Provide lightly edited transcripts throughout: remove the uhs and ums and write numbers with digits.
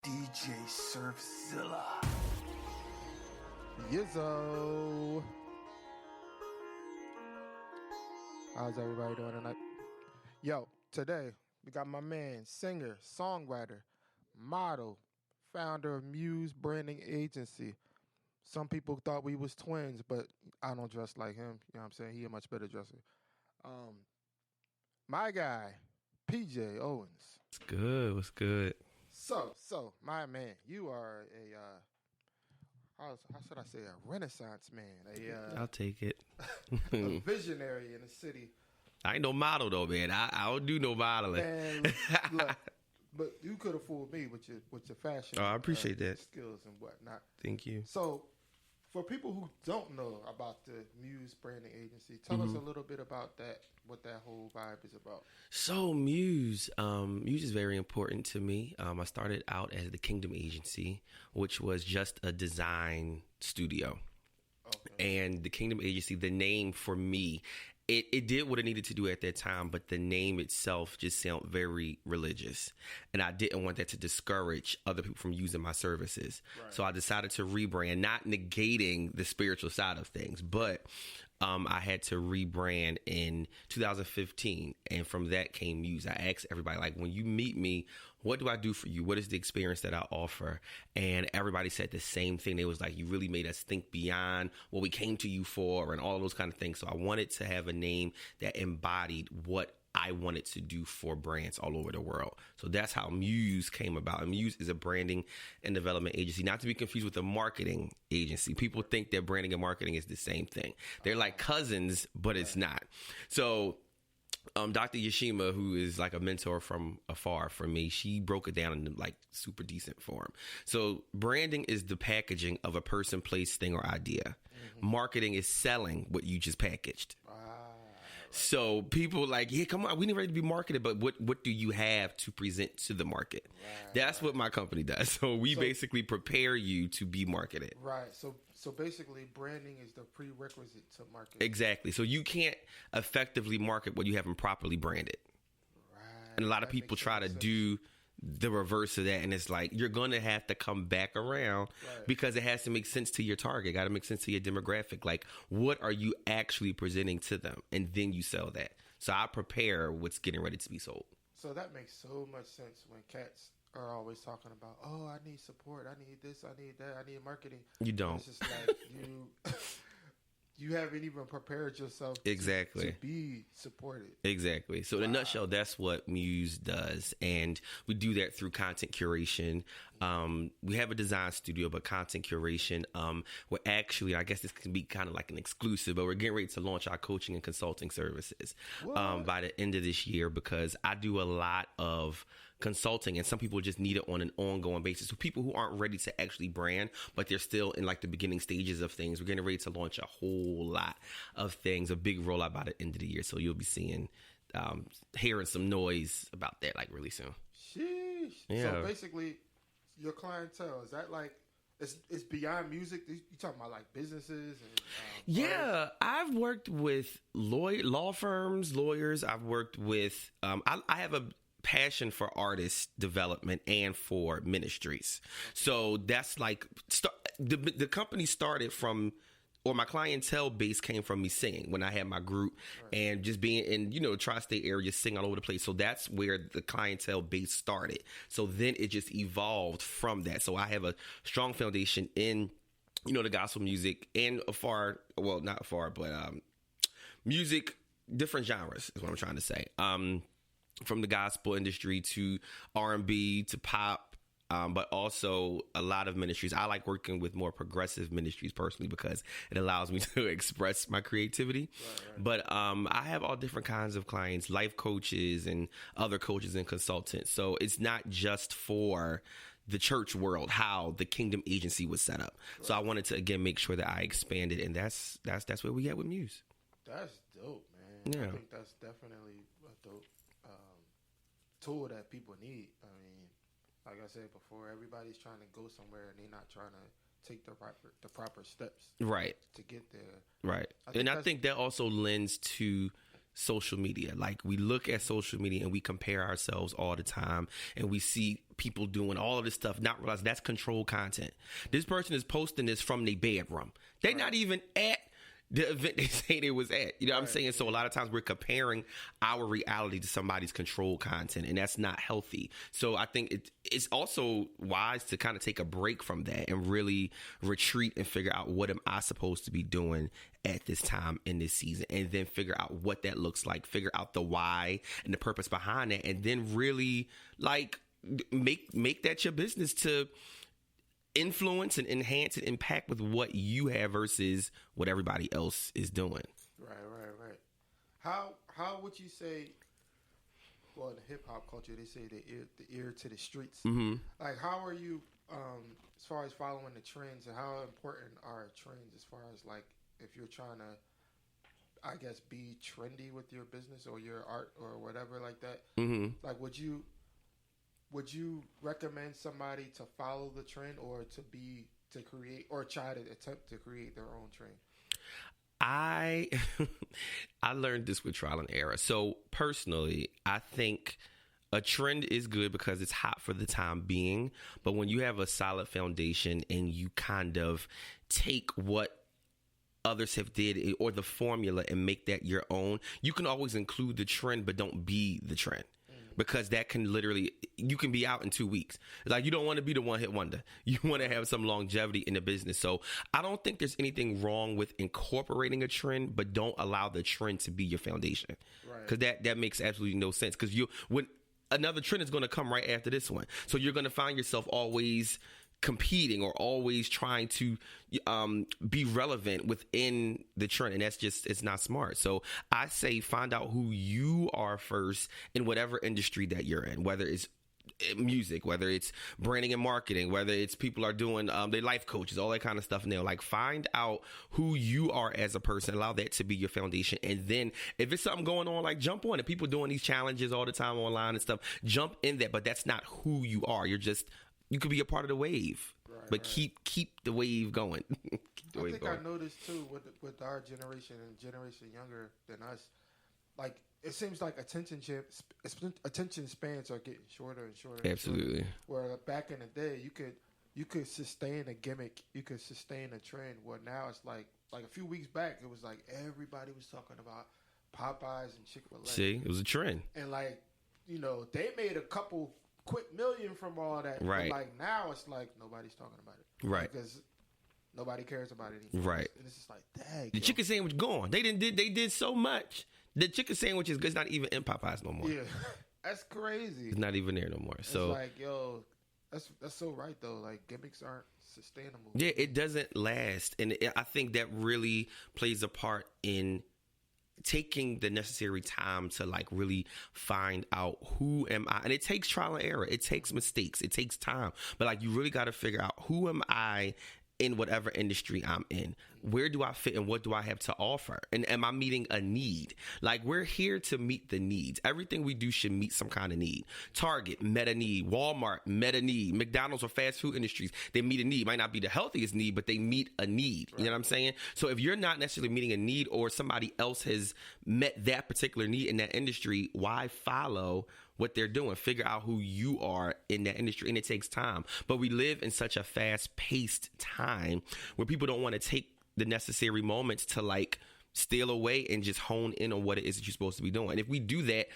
DJ Surfzilla. Yizzo. How's everybody doing tonight? Yo, today we got my man, singer, songwriter, model, founder of Muse Branding Agency. Some people thought we was twins, but I don't dress like him. You know what I'm saying? He a much better dresser. My guy, P.J. Owens. What's good? What's good? So, my man, you are how should I say, a renaissance man. I'll take it. A visionary in the city. I ain't no model though, man. I don't do no modeling. And look, but you could have fooled me with your fashion. Oh, I appreciate that. Skills and whatnot. Thank you. So, for people who don't know about the Muse Branding Agency, tell us a little bit about that, what that whole vibe is about. So Muse is very important to me. I started out as the Kingdom Agency, which was just a design studio. Okay. And the Kingdom Agency, the name for me, it did what it needed to do at that time, but the name itself just sounded very religious. And I didn't want that to discourage other people from using my services. Right. So I decided to rebrand, not negating the spiritual side of things, but I had to rebrand in 2015. And from that came Muse. I asked everybody, like, when you meet me, what do I do for you? What is the experience that I offer? And everybody said the same thing. They was like, you really made us think beyond what we came to you for and all of those kind of things. So I wanted to have a name that embodied what I wanted to do for brands all over the world. So that's how Muse came about. And Muse is a branding and development agency, not to be confused with a marketing agency. People think that branding and marketing is the same thing. They're like cousins, but it's not. So Dr. Yashima, who is like a mentor from afar for me, she broke it down in like super decent form. So branding is the packaging of a person, place, thing, or idea. Mm-hmm. Marketing is selling what you just packaged. So people like, yeah, come on, we need ready to be marketed, but what do you have to present to the market? Right, that's what my company does. So we basically prepare you to be marketed. Right. So basically, branding is the prerequisite to market. Exactly. So you can't effectively market what you haven't properly branded. Right. And a lot of people try to do the reverse of that, and it's like you're going to have to come back around because it has to make sense to your target. Got to make sense to your demographic. Like, what are you actually presenting to them, and then you sell that. So I prepare what's getting ready to be sold. So that makes so much sense when cats are always talking about, oh, I need support, I need this, I need that, I need marketing. You don't. It's just like you haven't even prepared yourself to be supported. Exactly. So in a nutshell, that's what Muse does. And we do that through content curation. We have a design studio, but content curation, we're actually, I guess this can be kind of like an exclusive, but we're getting ready to launch our coaching and consulting services by the end of this year, because I do a lot of consulting, and some people just need it on an ongoing basis. So people who aren't ready to actually brand, but they're still in like the beginning stages of things, we're getting ready to launch a whole lot of things, a big rollout by the end of the year. So you'll be seeing, hearing some noise about that like really soon. Sheesh. Yeah. So basically, your clientele, is that like, it's beyond music? You talking about like businesses? And, artists? I've worked with law firms, lawyers. I've worked with, I have a passion for artist development and for ministries. So that's like the company started from, or my clientele base came from me singing when I had my group and just being in, tri-state area, sing all over the place. So that's where the clientele base started. So then it just evolved from that. So I have a strong foundation in, the gospel music and not afar, but music, different genres is what I'm trying to say. From the gospel industry to R&B to pop, but also a lot of ministries. I like working with more progressive ministries personally because it allows me to express my creativity. Right. But I have all different kinds of clients, life coaches and other coaches and consultants. So it's not just for the church world, how the Kingdom Agency was set up. Right. So I wanted to, again, make sure that I expanded, and that's where we at with Muse. That's dope, man. Yeah. I think that's definitely a dope tool that people need. I mean, like I said before, everybody's trying to go somewhere and they're not trying to take the proper steps to get there. Right. I think that also lends to social media. Like, we look at social media and we compare ourselves all the time, and we see people doing all of this stuff, not realize that's controlled content. This person is posting this from their bedroom. They're not even at the event they say they was at. You know what I'm saying? So a lot of times we're comparing our reality to somebody's controlled content, and that's not healthy. So I think it's also wise to kind of take a break from that and really retreat and figure out, what am I supposed to be doing at this time in this season, and then figure out what that looks like, figure out the why and the purpose behind it, and then really like make that your business to influence and enhance and impact with what you have versus what everybody else is doing. Right. How would you say? Well, in the hip hop culture, they say the ear to the streets. Mm-hmm. Like, how are you as far as following the trends, and how important are trends as far as like if you're trying to, I guess, be trendy with your business or your art or whatever like that? Mm-hmm. Like, would you recommend somebody to follow the trend, or to create, or try to attempt to create their own trend? I learned this with trial and error. So personally, I think a trend is good because it's hot for the time being. But when you have a solid foundation and you kind of take what others have did or the formula and make that your own, you can always include the trend, but don't be the trend. Because that can literally, you can be out in 2 weeks. Like, you don't want to be the one hit wonder. You want to have some longevity in the business. So I don't think there's anything wrong with incorporating a trend, but don't allow the trend to be your foundation. Because that makes absolutely no sense. Because when another trend is going to come right after this one. So you're going to find yourself always competing or always trying to be relevant within the trend, and that's just, it's not smart. So I say find out who you are first in whatever industry that you're in, whether it's music, whether it's branding and marketing, whether it's people are doing their life coaches, all that kind of stuff. Now, like, find out who you are as a person, allow that to be your foundation, and then if it's something going on, like, jump on it. People doing these challenges all the time online and stuff, jump in that, but that's not who you are. You could be a part of the wave, but keep the wave going. I noticed too with our generation and generation younger than us, like, it seems like attention spans are getting shorter and shorter. Absolutely. Where back in the day, you could sustain a gimmick, you could sustain a trend. Where now it's like a few weeks back, it was like everybody was talking about Popeyes and Chick-fil-A. See, it was a trend, and like, they made a couple quick million from all that. Right. But like, now it's like nobody's talking about it. Right. Because nobody cares about it anymore. Right. And it's just like, dang. The chicken sandwich gone. They did so much. The chicken sandwich is not even in Popeyes no more. Yeah. That's crazy. It's not even there no more. So it's like, yo, that's so right though. Like, gimmicks aren't sustainable. Yeah, it doesn't last. And I think that really plays a part in taking the necessary time to like really find out who am I. And it takes trial and error. It takes mistakes. It takes time. But like, you really got to figure out, who am I in whatever industry I'm in? Where do I fit and what do I have to offer? And am I meeting a need? Like, we're here to meet the needs. Everything we do should meet some kind of need. Target met a need. Walmart met a need. McDonald's or fast food industries, they meet a need. Might not be the healthiest need, but they meet a need. You know what I'm saying? So if you're not necessarily meeting a need, or somebody else has met that particular need in that industry, why follow what they're doing? Figure out who you are in that industry. And it takes time. But we live in such a fast-paced time where people don't want to take the necessary moments to like steal away and just hone in on what it is that you're supposed to be doing. And if we do that,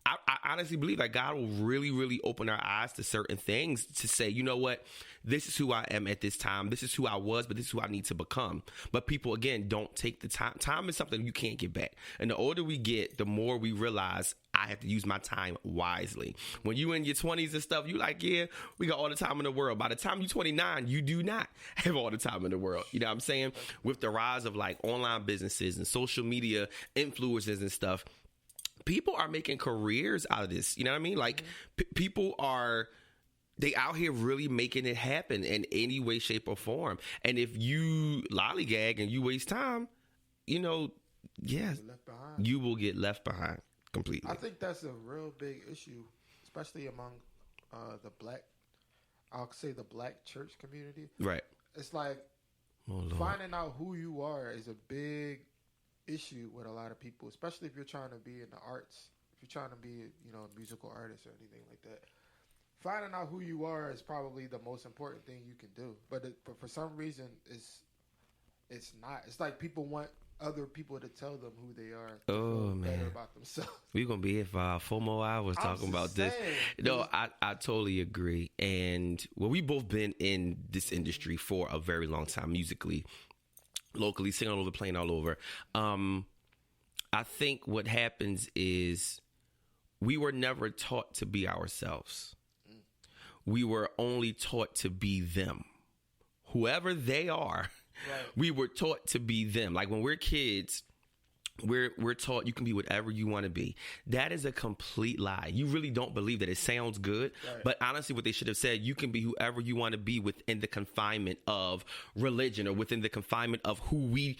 I honestly believe that God will really, really open our eyes to certain things to say, you know what, this is who I am at this time. This is who I was, but this is who I need to become. But people, again, don't take the time. Time is something you can't get back. And the older we get, the more we realize I have to use my time wisely. When you in your 20s and stuff, you like, yeah, we got all the time in the world. By the time you're 29, you do not have all the time in the world. You know what I'm saying? With the rise of like online businesses and social media influencers and stuff, people are making careers out of this. You know what I mean? Like, people are, they out here really making it happen in any way, shape, or form. And if you lollygag and you waste time, you will get left behind completely. I think that's a real big issue, especially among the black church community. Right. It's like finding out who you are is a big issue with a lot of people, especially if you're trying to be in the arts, if you're trying to be, a musical artist or anything like that. Finding out who you are is probably the most important thing you can do. But for some reason, it's not. It's like people want other people to tell them who they are. To feel better about themselves. We're going to be here for 4 more hours talking about this. No, I totally agree. And we've both been in this industry for a very long time, musically, locally, singing all over, playing all over. I think what happens is we were never taught to be ourselves. We were only taught to be them. Whoever they are, right. We were taught to be them. Like when we're kids, we're taught you can be whatever you want to be. That is a complete lie. You really don't believe that. It sounds good, right. But honestly, what they should have said, you can be whoever you want to be within the confinement of religion or within the confinement of who we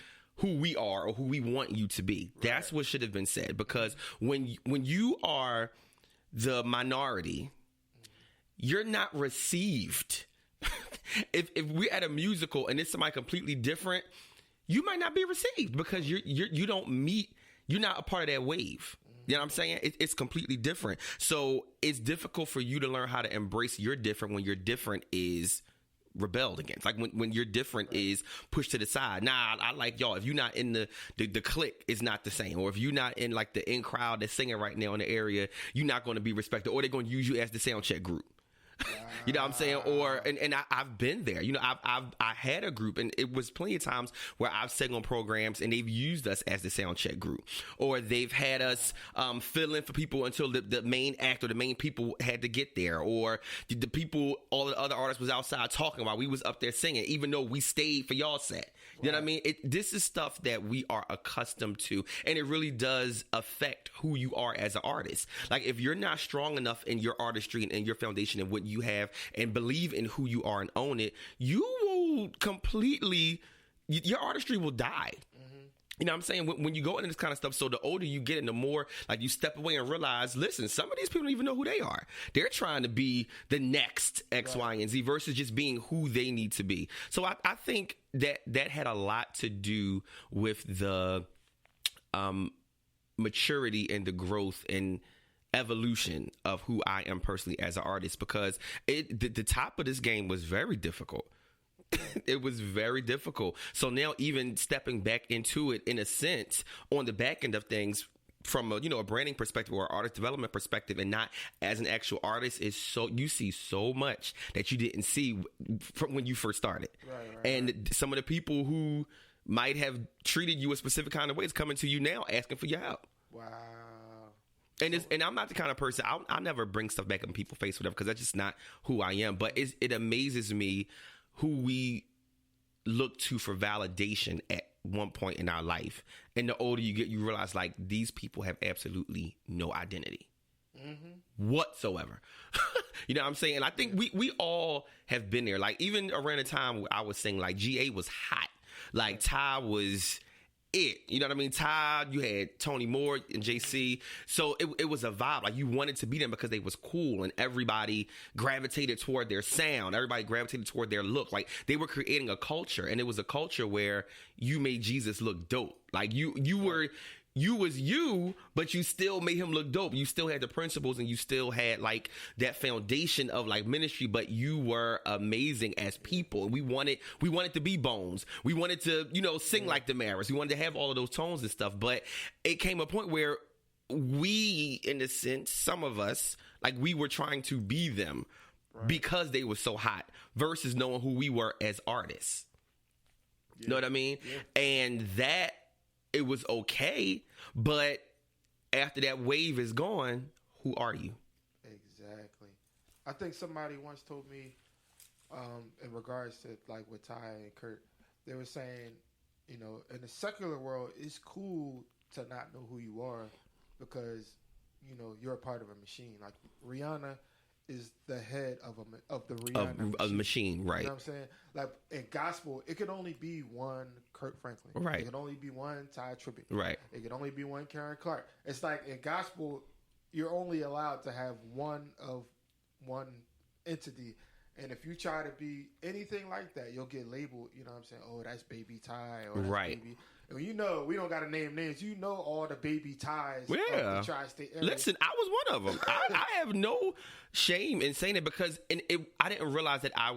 are or who we want you to be. Right. That's what should have been said. Because when you are the minority, you're not received. If we're at a musical and it's somebody completely different, you might not be received because you don't meet. You're not a part of that wave. You know what I'm saying? It's completely different. So it's difficult for you to learn how to embrace your different when your different is rebelled against. Like when your different is pushed to the side. Nah, I like y'all. If you're not in the clique, it's not the same. Or if you're not in like the in crowd that's singing right now in the area, you're not going to be respected. Or they're going to use you as the sound check group. You know what I'm saying? Or and I've been there. I had a group, and it was plenty of times where I've sang on programs and they've used us as the sound check group, or they've had us fill in for people until the main act or the main people had to get there, or the people, all the other artists was outside talking while we was up there singing, even though we stayed for y'all set. You know what I mean? This is stuff that we are accustomed to, and it really does affect who you are as an artist. Like if you're not strong enough in your artistry and in your foundation and what you have and believe in who you are and own it, you will completely, your artistry will die. You know what I'm saying? When you go into this kind of stuff, so the older you get and the more like you step away and realize, listen, some of these people don't even know who they are. They're trying to be the next X, Y, and Z versus just being who they need to be. So I think that had a lot to do with the maturity and the growth and evolution of who I am personally as an artist, because the top of this game was very difficult. It was very difficult. So now even stepping back into it in a sense on the back end of things from a branding perspective or artist development perspective and not as an actual artist is so you see so much that you didn't see from when you first started. Right. And some of the people who might have treated you a specific kind of ways coming to you now asking for your help. Wow. And I'm not the kind of person, I never bring stuff back in people's face, whatever, because that's just not who I am. But it amazes me who we look to for validation at one point in our life. And the older you get, you realize like these people have absolutely no identity whatsoever. You know what I'm saying? And I think we all have been there. Like even around the time where I was saying like GA was hot. Like Ty was it. You know what I mean? Ty, you had Tony Moore and JC. So it was a vibe. Like you wanted to be them because they was cool and everybody gravitated toward their sound. Everybody gravitated toward their look. Like they were creating a culture, and it was a culture where you made Jesus look dope. Like you was you, but you still made him look dope. You still had the principles and you still had like that foundation of like ministry, but you were amazing as people. And we wanted to be Bones. We wanted to, sing like the Maris. We wanted to have all of those tones and stuff. But it came a point where we, in a sense, some of us, like we were trying to be them because they were so hot versus knowing who we were as artists. Yeah. You know what I mean? Yeah. And that, it was okay, but after that wave is gone, who are you? Exactly. I think somebody once told me, in regards to like with Ty and Kurt, they were saying, in the secular world, it's cool to not know who you are because, you're a part of a machine. Like Rihanna is the head of the Rihanna machine, right? You know what I'm saying? Like in gospel, it could only be one Kurt Franklin. Right. It could only be one Ty Tribbett. Right. It could only be one Karen Clark. It's like in gospel, you're only allowed to have one entity, And if you try to be anything like that, you'll get labeled, you know what I'm saying? Oh, that's Baby Ty. Or that's Right. Baby. And you know, we don't got to name names. You know all the Baby Ties of Yeah. the tri-state area. Listen, I was one of them. I have no shame in saying it because I didn't realize that I